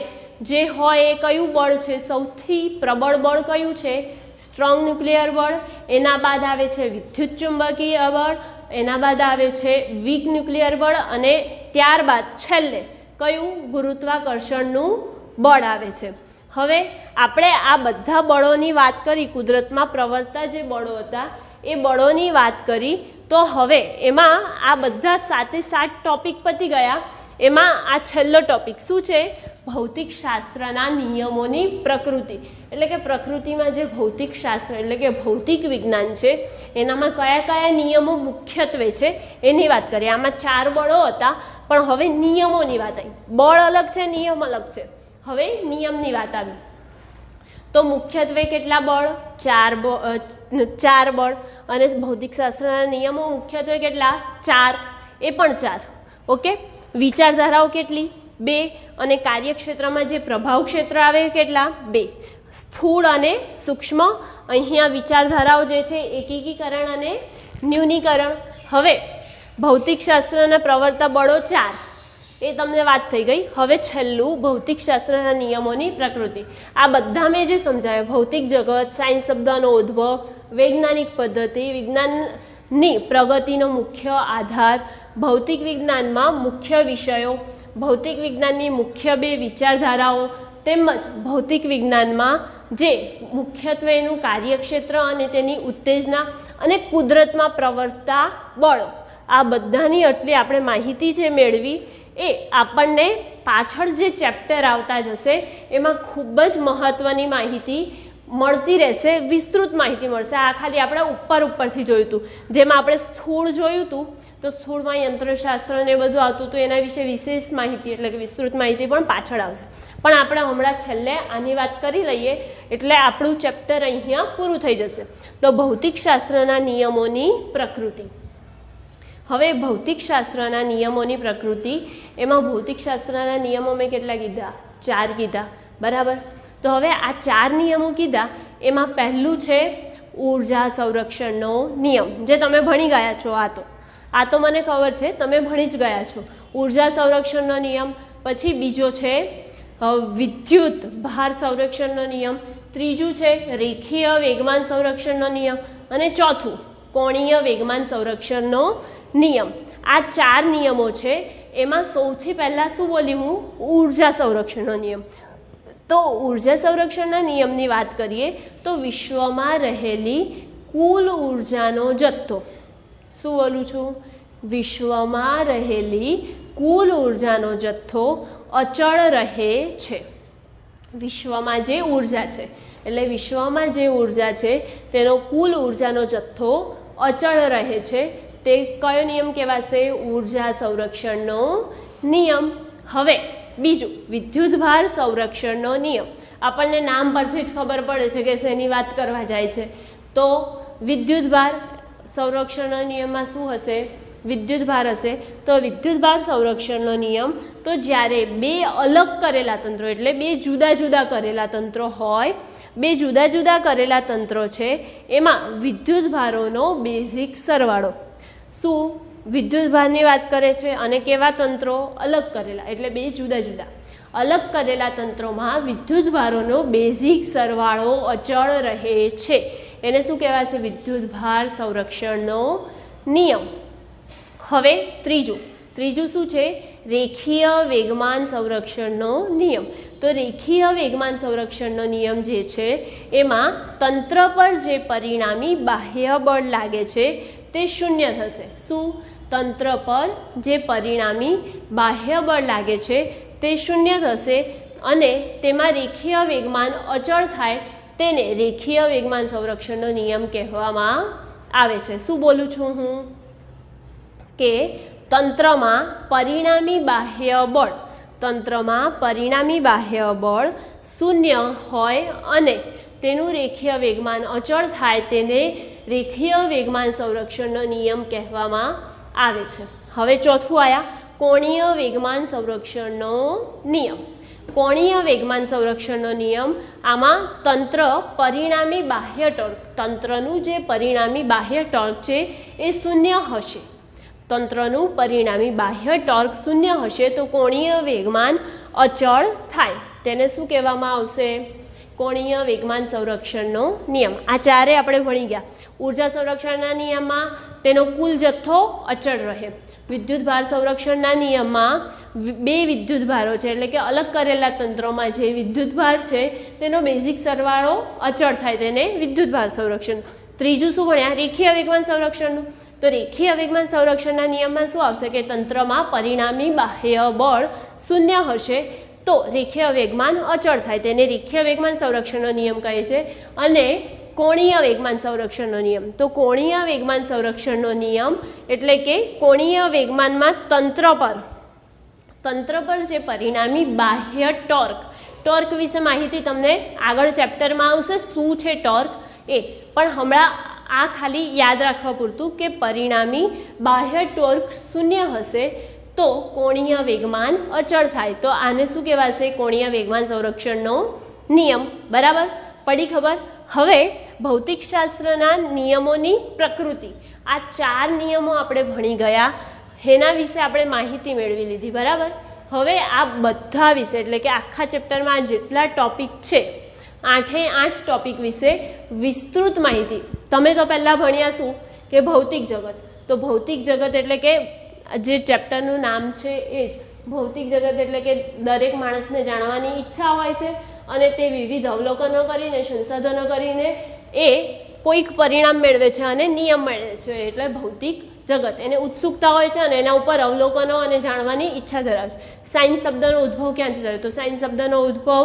જે હોય એ કયું બળ છે? સૌથી પ્રબળ બળ કયું છે? સ્ટ્રોંગ ન્યુક્લિયર બળ. એના બાદ આવે છે વિદ્યુત ચુંબકીય બળ, એના બાદ આવે છે વીક ન્યુક્લિયર બળ અને ત્યારબાદ છેલ્લે કયું? ગુરુત્વાકર્ષણનું બળ આવે છે. હવે આપણે આ બધા બળોની વાત કરી, કુદરતમાં પ્રવર્તતા જે બળો હતા એ બળોની વાત કરી. તો હવે એમાં આ બધા 7 ટોપિક પતી ગયા. એમાં આ છેલ્લો ટોપિક શું છે? ભૌતિક શાસ્ત્રના નિયમોની પ્રકૃતિ. એટલે કે પ્રકૃતિમાં જે ભૌતિક શાસ્ત્ર એટલે કે ભૌતિક વિજ્ઞાન છે એનામાં કયા કયા નિયમો મુખ્યત્વે છે એની વાત કરીએ. આમાં 4 બળો હતા પણ હવે નિયમોની વાત આવી. બળ અલગ છે, નિયમ અલગ છે. હવે નિયમની વાત આવી તો મુખ્યત્વે કેટલા બળ? 4 બળ. અને ભૌતિકશાસ્ત્રના નિયમો મુખ્યત્વે કેટલા? 4. એ પણ 4. ઓકે. વિચારધારાઓ કેટલી? 2. અને કાર્યક્ષેત્રમાં જે પ્રભાવ ક્ષેત્ર આવે કેટલા? 2. સ્થૂળ અને સૂક્ષ્મ. અહીંયા વિચારધારાઓ જે છે એકીકરણ અને ન્યૂનીકરણ. હવે ભૌતિકશાસ્ત્રના પ્રવર્તતા બળો 4. એ તમને વાત થઈ ગઈ। હવે છેલ્લું ભૌતિકશાસ્ત્રના નિયમોની પ્રકૃતિ। આ બધા મેં જે સમજાવ્યું, ભૌતિક જગત, સાયન્સ શબ્દનો ઉદ્ભવ, વૈજ્ઞાનિક પદ્ધતિ, વિજ્ઞાનની પ્રગતિનો મુખ્ય આધાર, ભૌતિક વિજ્ઞાનમાં મુખ્ય વિષયો, ભૌતિક વિજ્ઞાનની મુખ્ય 2 વિચારધારાઓ, તેમજ ભૌતિક વિજ્ઞાનમાં જે મુખ્યત્વે એનું કાર્યક્ષેત્ર અને તેની ઉત્તેજના અને કુદરતમાં પ્રવર્તતા બળો, આ બધાની આટલી આપણે માહિતી જે મેળવી એ આપણને પાછળ જે ચેપ્ટર આવતા જશે એમાં ખૂબ જ મહત્ત્વની માહિતી મળતી રહેશે, વિસ્તૃત માહિતી મળશે। આ ખાલી આપણે ઉપરથી જોયું હતું, જેમાં આપણે સ્થૂળ જોયું હતું તો સ્થૂળમાં યંત્રશાસ્ત્ર ને બધું આવતું હતું, એના વિશે વિશેષ માહિતી એટલે કે વિસ્તૃત માહિતી પણ પાછળ આવશે। પણ આપણે હમણાં છેલ્લે આની વાત કરી લઈએ એટલે આપણું ચેપ્ટર અહીંયા પૂરું થઈ જશે। તો ભૌતિકશાસ્ત્રના નિયમોની પ્રકૃતિ। હવે ભૌતિકશાસ્ત્રના નિયમોની પ્રકૃતિ, એમાં ભૌતિકશાસ્ત્રના નિયમો મેં કેટલા કીધા? 4 કીધા, બરાબર। તો હવે આ 4 નિયમો કીધા, એમાં પહેલું છે ઉર્જા સંરક્ષણનો નિયમ, જે તમે ભણી ગયા છો। આ તો મને ખબર છે, તમે ભણી જ ગયા છો ઉર્જા સંરક્ષણનો નિયમ। પછી બીજો છે વિદ્યુત ભાર સંરક્ષણનો નિયમ, ત્રીજું છે રેખીય વેગમાન સંરક્ષણનો નિયમ, અને ચોથું કોણીય વેગમાન સંરક્ષણનો નિયમ। આ 4 નિયમો છે, એમાં સૌથી પહેલા શું બોલી હું? ઉર્જા સંરક્ષણનો નિયમ। તો ઉર્જા સંરક્ષણના નિયમની વાત કરીએ તો વિશ્વમાં રહેલી કુલ ઉર્જાનો જથ્થો, શું બોલું છું? વિશ્વમાં રહેલી કુલ ઉર્જાનો જથ્થો અચળ રહે છે। વિશ્વમાં જે ઉર્જા છે એટલે વિશ્વમાં જે ઉર્જા છે તેનો કુલ ઉર્જાનો જથ્થો અચળ રહે છે, તે કયો નિયમ કહેવાશે? ઉર્જા સંરક્ષણનો નિયમ। હવે બીજું વિદ્યુતભાર સંરક્ષણનો નિયમ। આપણને નામ પરથી જ ખબર પડે છે કે શેની વાત કરવા જાય છે। તો વિદ્યુતભાર સંરક્ષણના નિયમમાં શું હશે? વિદ્યુતભાર હશે। તો વિદ્યુતભાર સંરક્ષણનો નિયમ, તો જ્યારે 2 અલગ કરેલા તંત્રો એટલે 2 જુદા જુદા કરેલા તંત્રો હોય, 2 જુદા જુદા કરેલા તંત્રો છે, એમાં વિદ્યુતભારોનો બેઝિક સરવાળો, શું વિદ્યુતભારની વાત કરે છે, અને કેવા તંત્રો? અલગ કરેલા, એટલે 2 જુદા જુદા અલગ કરેલા તંત્રોમાં વિદ્યુતભારોનો બેઝિક સરવાળો અચળ રહે છે, એને શું કહેવાશે? વિદ્યુતભાર સંરક્ષણનો નિયમ। હવે ત્રીજું શું છે? રેખીય વેગમાન સંરક્ષણનો નિયમ। તો રેખીય વેગમાન સંરક્ષણનો નિયમ જે છે એમાં તંત્ર પર જે પરિણામી બાહ્ય બળ લાગે છે તે શૂન્ય થશે। શું? તંત્ર પર જે પરિણામી બાહ્ય બળ લાગે છે તે શૂન્ય થશે, અને તેમાં રેખીય વેગમાન અચળ થાય, તેને રેખીય વેગમાન સંરક્ષણનો નિયમ કહેવામાં આવે છે। શું બોલું છું હું? કે તંત્રમાં પરિણામી બાહ્ય બળ શૂન્ય હોય અને તેનું રેખીય વેગમાન અચળ થાય, તેને રેખીય વેગમાન સંરક્ષણનો નિયમ કહેવામાં આવે છે। હવે ચોથું આયા કોણીય વેગમાન સંરક્ષણનો નિયમ। કોણીય વેગમાન સંરક્ષણનો નિયમ, આમાં તંત્ર પરિણામી બાહ્ય ટોર્ક, તંત્રનું જે પરિણામી બાહ્ય ટોર્ક છે એ શૂન્ય હશે। તંત્રનું પરિણામી બાહ્ય ટોર્ક શૂન્ય હશે તો કોણીય વેગમાન અચળ થાય, તેને શું કહેવામાં આવશે? કોણીય વેગમાન સંરક્ષણનો નિયમ। આ 4 આપણે ભણી ગયા। ઉર્જા સંરક્ષણના નિયમમાં તેનો કુલ જથ્થો અચળ રહે। વિદ્યુતભાર સંરક્ષણના નિયમમાં 2 વિદ્યુતભારો છે, એટલે કે અલગ કરેલા તંત્રોમાં જે વિદ્યુતભાર છે તેનો બેઝિક સરવાળો અચળ થાય, તેને વિદ્યુતભાર સંરક્ષણ। ત્રીજું શું ભણ્યા? રેખીય વેગમાન સંરક્ષણનું। તો રેખીય વેગમાન સંરક્ષણના નિયમમાં શું આવશે? કે તંત્રમાં પરિણામી બાહ્ય બળ શૂન્ય હશે તો રેખીય વેગમાન અચળ થાય, તેને રેખીય વેગમાન સંરક્ષણનો નિયમ કહે છે। અને કોણીય વેગમાન સંરક્ષણનો નિયમ, તો કોણીય વેગમાન સંરક્ષણનો નિયમ એટલે કે કોણીય વેગમાનમાં તંત્ર પર જે પરિણામી બાહ્ય ટોર્ક વિશે માહિતી તમને આગળ ચેપ્ટરમાં આવશે, શું છે ટોર્ક એ, પણ હમણાં આ ખાલી યાદ રાખવા પૂરતું કે પરિણામી બાહ્ય ટોર્ક શૂન્ય હશે તો કોણીય વેગમાન અચળ થાય, તો આને શું કહેવાશે? કોણીય વેગમાન સંરક્ષણનો નિયમ। બરાબર, પડી ખબર? હવે ભૌતિકશાસ્ત્રના નિયમોની પ્રકૃતિ, આ 4 નિયમો આપણે ભણી ગયા। એના વિશે આપણે માહિતી મેળવી લીધી, બરાબર. હવે આ બધા વિશે એટલે કે આખા ચેપ્ટરમાં જેટલા ટોપિક છે 8 ટોપિક વિશે વિસ્તૃત માહિતી. તમે તો પહેલાં ભણ્યા શું કે ભૌતિક જગત, તો ભૌતિક જગત એટલે કે જે ચેપ્ટરનું નામ છે એ જ ભૌતિક જગત એટલે કે દરેક માણસને જાણવાની ઈચ્છા હોય છે અને તે વિવિધ અવલોકનો કરીને સંશોધનો કરીને એ કોઈક પરિણામ મેળવે છે અને નિયમ મેળવે છે, એટલે ભૌતિક જગત. એને ઉત્સુકતા હોય છે અને એના ઉપર અવલોકનો અને જાણવાની ઈચ્છા ધરાવે છે. સાયન્સ શબ્દનો ઉદ્ભવ ક્યાંથી થયો? તો સાયન્સ શબ્દનો ઉદ્ભવ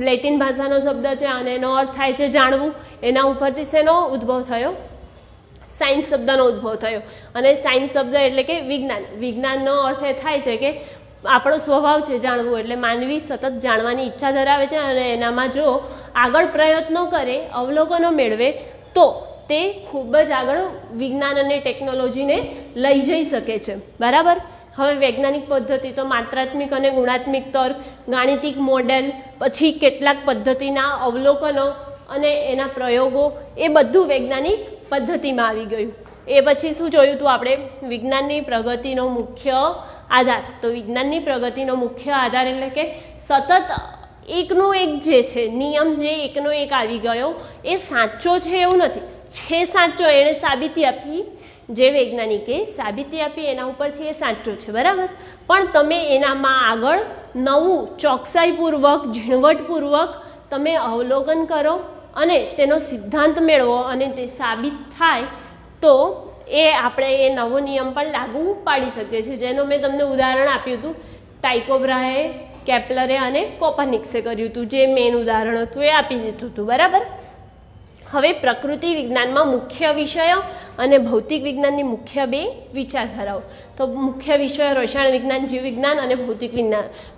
લેટિન ભાષાનો શબ્દ છે અને એનો અર્થ થાય છે જાણવું. એના ઉપરથી શેનો ઉદ્ભવ થયો? સાયન્સ શબ્દનો ઉદ્ભવ થયો. અને સાયન્સ શબ્દ એટલે કે વિજ્ઞાન. વિજ્ઞાનનો અર્થ એ થાય છે કે આપણો સ્વભાવ છે જાણવું, એટલે માનવી સતત જાણવાની ઈચ્છા ધરાવે છે અને એનામાં જો આગળ પ્રયત્નો કરે, અવલોકનો મેળવે તો તે ખૂબ જ આગળ વિજ્ઞાન અને ટેકનોલોજીને લઈ જઈ શકે છે, બરાબર. હવે વૈજ્ઞાનિક પદ્ધતિ તો માત્રાત્મક અને ગુણાત્મક તર્ક, ગાણિતિક મોડેલ, પછી કેટલાક પદ્ધતિના અવલોકનો અને એના પ્રયોગો, એ બધું વૈજ્ઞાનિક પદ્ધતિમાં આવી ગયું. એ પછી શું જોયું હતું આપણે? વિજ્ઞાનની પ્રગતિનો મુખ્ય આધાર. તો વિજ્ઞાનની પ્રગતિનો મુખ્ય આધાર એટલે કે સતત એકનો એક જે છે નિયમ, જે એકનો એક આવી ગયો એ સાચો છે એવું નથી, છે સાચો. એણે સાબિતી આપી, જે વૈજ્ઞાનિકે સાબિતી આપી એના ઉપરથી એ સાચો છે, બરાબર. પણ તમે એનામાં આગળ નવું ચોકસાઈપૂર્વક, ઝીણવટપૂર્વક તમે અવલોકન કરો અને તેનો સિદ્ધાંત મેળવો અને તે સાબિત થાય તો એ આપણે એ નવો નિયમ પણ લાગુ પાડી શકીએ છીએ, જેનો મેં તમને ઉદાહરણ આપ્યું હતું. ટાઇકો બ્રાહે, કેપ્લરે અને કોપરનિક્સે કર્યું હતું, જે મેઇન ઉદાહરણ હતું એ આપી દીધું હતું, બરાબર. હવે પ્રકૃતિ વિજ્ઞાનમાં મુખ્ય વિષયો અને ભૌતિક વિજ્ઞાનની મુખ્ય 2 વિચારધારાઓ. તો મુખ્ય વિષયો રસાયણ વિજ્ઞાન, જીવ વિજ્ઞાન અને ભૌતિક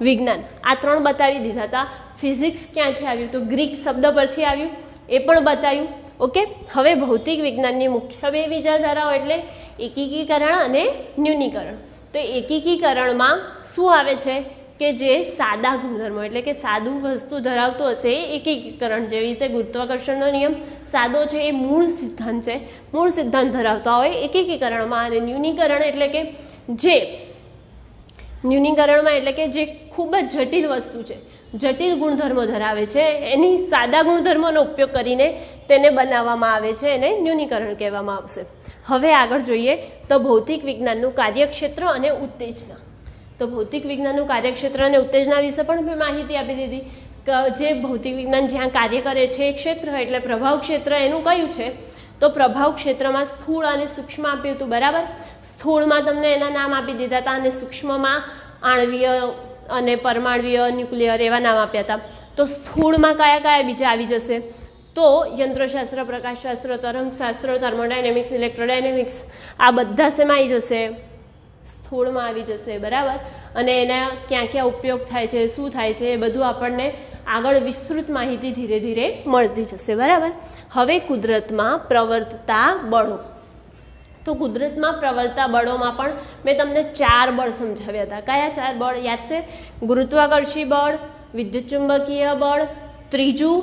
વિજ્ઞાન આ 3 બતાવી દીધા હતા. ફિઝિક્સ ક્યાંથી આવ્યું? તો ગ્રીક શબ્દ પરથી આવ્યું, એ પણ બતાવ્યું, ઓકે. હવે ભૌતિક વિજ્ઞાનની મુખ્ય 2 વિચારધારાઓ એટલે એકીકરણ અને ન્યૂનીકરણ. તો એકીકરણમાં શું આવે છે કે જે સાદા ગુણધર્મો એટલે કે સાદું વસ્તુ ધરાવતું હશે એ એકીકરણ, જેવી રીતે ગુરુત્વાકર્ષણનો નિયમ સાદો છે, એ મૂળ સિદ્ધાંત છે, મૂળ સિદ્ધાંત ધરાવતા હોય એકીકરણમાં. અને ન્યૂનીકરણ એટલે કે જે ન્યૂનીકરણમાં એટલે કે જે ખૂબ જ જટિલ વસ્તુ છે, જટિલ ગુણધર્મો ધરાવે છે, એની સાદા ગુણધર્મોનો ઉપયોગ કરીને તેને બનાવવામાં આવે છે, એને ન્યૂનીકરણ કહેવામાં આવશે. હવે આગળ જોઈએ તો ભૌતિક વિજ્ઞાનનું કાર્યક્ષેત્ર અને ઉત્તેજના. તો ભૌતિક વિજ્ઞાનનું કાર્યક્ષેત્ર અને ઉત્તેજના વિશે પણ મેં માહિતી આપી દીધી કે જે ભૌતિક વિજ્ઞાન જ્યાં કાર્ય કરે છે એ ક્ષેત્ર એટલે પ્રભાવ ક્ષેત્ર એનું કયું છે? તો પ્રભાવ ક્ષેત્રમાં સ્થૂળ અને સૂક્ષ્મ આપ્યું હતું, બરાબર. સ્થૂળમાં તમને એના નામ આપી દીધા હતા અને સૂક્ષ્મમાં આણવીય અને પરમાણવીય, ન્યુક્લિયર એવા નામ આપ્યા હતા. તો સ્થૂળમાં કયા કયા બીજા આવી જશે? તો યંત્રશાસ્ત્ર, પ્રકાશશાસ્ત્ર, તરંગશાસ્ત્ર, થર્મોડાયનેમિક્સ, ઇલેક્ટ્રોડાયનેમિક્સ આ બધા શેમાં આવી જશે? સ્થૂળમાં આવી જશે, બરાબર. અને એના ક્યાં ક્યાં ઉપયોગ થાય છે, શું થાય છે, એ બધું આપણને આગળ વિસ્તૃત માહિતી ધીરે ધીરે મળતી જશે, બરાબર. હવે કુદરતમાં પ્રવર્તતા બળો. તો કુદરતમાં પ્રવર્તતા બળોમાં પણ મેં તમને 4 બળ સમજાવ્યા હતા. કયા 4 બળ યાદ છે? ગુરુત્વાકર્ષી બળ, વિદ્યુતચુંબકીય બળ, ત્રીજું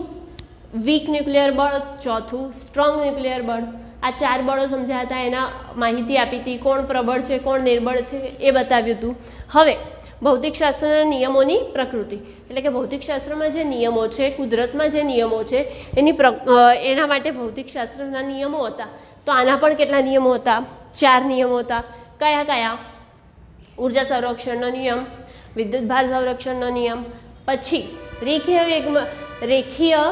વીક ન્યુક્લિયર બળ, ચોથું સ્ટ્રોંગ ન્યુક્લિયર બળ. આ 4 બળો સમજાયા હતા, એના માહિતી આપી હતી, કોણ પ્રબળ છે, કોણ નિર્બળ છે એ બતાવ્યું હતું. હવે ભૌતિકશાસ્ત્રના નિયમોની પ્રકૃતિ એટલે કે ભૌતિકશાસ્ત્રમાં જે નિયમો છે, કુદરતમાં જે નિયમો છે એના માટે ભૌતિકશાસ્ત્રના નિયમો હતા. તો આના પણ કેટલા નિયમો હતા? 4 નિયમો હતા. કયા કયા? ઉર્જા સંરક્ષણનો નિયમ, વિદ્યુત ભાર સંરક્ષણનો નિયમ, પછી રેખીય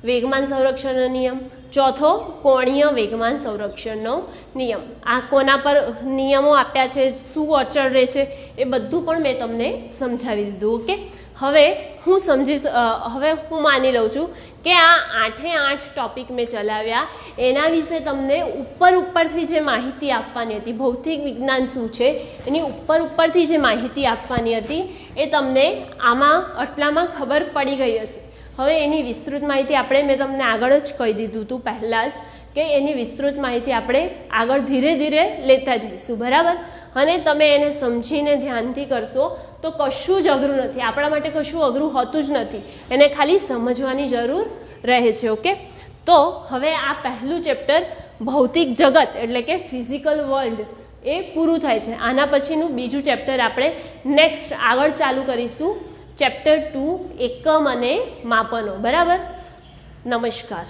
વેગમાન સંરક્ષણનો નિયમ, ચોથો કોણીય વેગમાન સંરક્ષણનો નિયમ. આ કોના પર નિયમો આપ્યા છે, શું અચળ રહે છે, એ બધું પણ મેં તમને સમજાવી દીધું, ઓકે. હવે હું માની લઉં છું કે આ 8 ટોપિક મેં ચલાવ્યા એના વિશે તમને ઉપરથી જે માહિતી આપવાની હતી, ભૌતિક વિજ્ઞાન શું છે એની ઉપરથી જે માહિતી આપવાની હતી એ તમને આટલામાં ખબર પડી ગઈ હશે. હવે એની વિસ્તૃત માહિતી મેં તમને આગળ જ કહી દીધું હતું પહેલાં જ કે એની વિસ્તૃત માહિતી આપણે આગળ ધીરે ધીરે લેતા જઈશું, બરાબર. અને તમે એને સમજીને ધ્યાનથી કરશો તો કશું જ અઘરું નથી, આપણા માટે કશું અઘરું હોતું જ નથી, એને ખાલી સમજવાની જરૂર રહે છે, ઓકે. તો હવે આ પહેલું ચેપ્ટર ભૌતિક જગત એટલે કે ફિઝિકલ વર્લ્ડ એ પૂરું થાય છે. આના પછીનું બીજું ચેપ્ટર આપણે નેક્સ્ટ આગળ ચાલુ કરીશું, ચેપ્ટર 2 એકમ અને માપનો. બરાબર. નમસ્કાર.